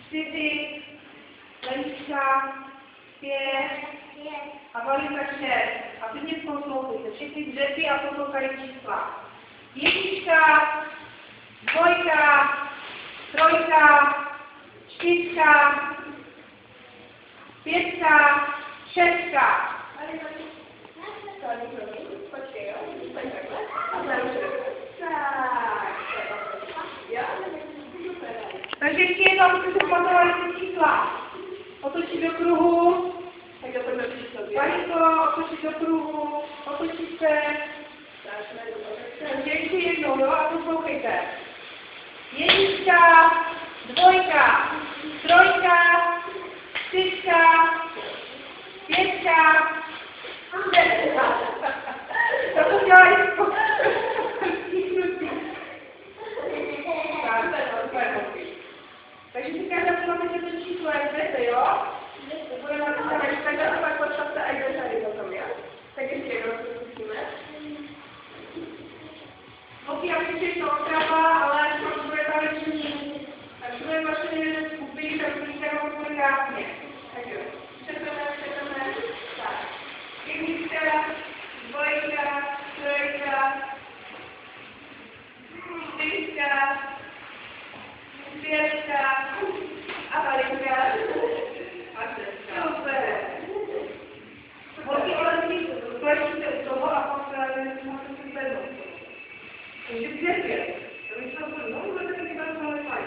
4, Lenička, 5 a Valinka 6. A teď mě poslouchejte, všechny dřepy a poslouchají čísla. 1, 2, 3, 4, 5, 6. Počkej, jo? Takže ještě jednou, abyste se pamatovali ty čísla. Otočit do kruhu. Tak to pojďme číslo. Valinko, otočit do kruhu. Otočit se. Takže ještě jednou, jo? A poslouchejte. 1, 2, 3, 4, 5, 6. To dělají. Takže si každá pamatujte to číslo, jak jdete, jo? Budeme napísat, když tak dáte, pak počítate a jdete tady potom, jo? Tak ještě jednou se zkusíme. Mocí asi všechno otrava, ale pak bude tady všichni. Tak bude vaše skupiny, tak budete ho bude krásně. Tak jo. Četeme. Tak. 1, 2, 3, 4, 5 a Valinka. Super. Mocí olezí tlačíte u toho a pak máte si zvednout. Takže 5. To by šlo to znovu, protože mi to znovu fajn.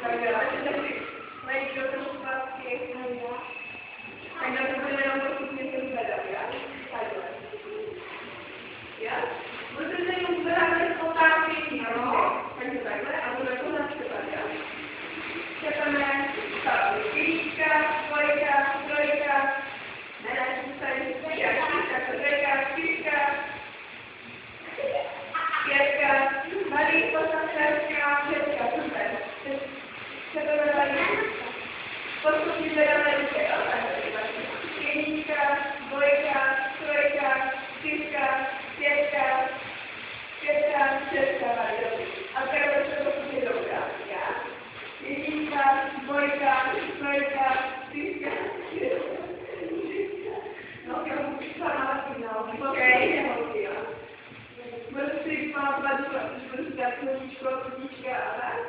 Tak jo, ještě taky najít do toho zpátky. Tak na to budeme jenom postupně se zvedat, já? Takhle. Já? Protože jenom zvedáme spoltáky, ano. Takže takhle a bude to napřebat, já? Čepeme, tak, 1, 2, 3, ne, tady, 4, 5, malý posledka, 6, super. Čepeme tady. Postupně zvedáme ruce, jo? 1, 2, 3, 4, 5, 6, a teraz se postupně dobrá. 1, 2, 3, 4, 5. No, já budu přišla na signál. Okej. Budu si pamatovat, že budu si dát knížku a knížka a tak.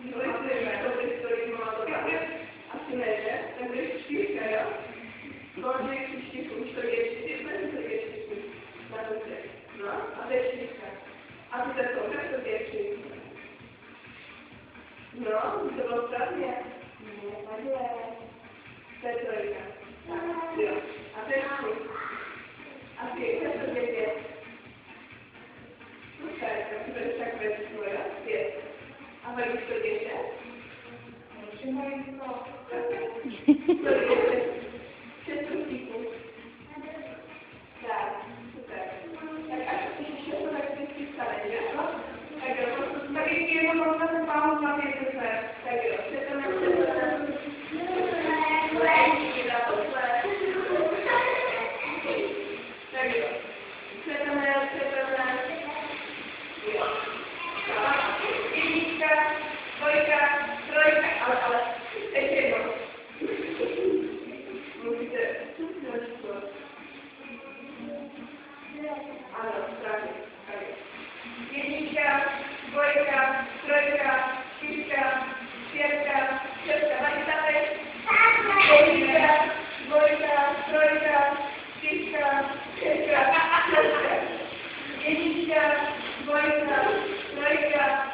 No, jestli to by stojí pamatovat. Asi ne, že? Tak to je 4, jo? Kolik 4, už to je 4, to je 4. No, a to je 4. A ty to tak to je 4. No, to bylo správně. Ne, takhle. To je 3. Jo. A to je 4. A ty, to je 5. Super, tak to je tak vezmu, jo? 5. A pak už to je 6. Ještě mají to. To je 6 růstíků. Tak, super. Tak až když je to tak vždycky stane, že? Tak jo, tak ještě jednou možná ten pánu zapěte se. Tak jo, chceme tak jo, chceme, jo. 1, 2, 3, ale, ještě jednou. Musíte, ano, správně. 1, 2, 3, 4, 5, 6. Zavítáte? 1, 2, 3, 4, 5, 6. 1, 2, 3,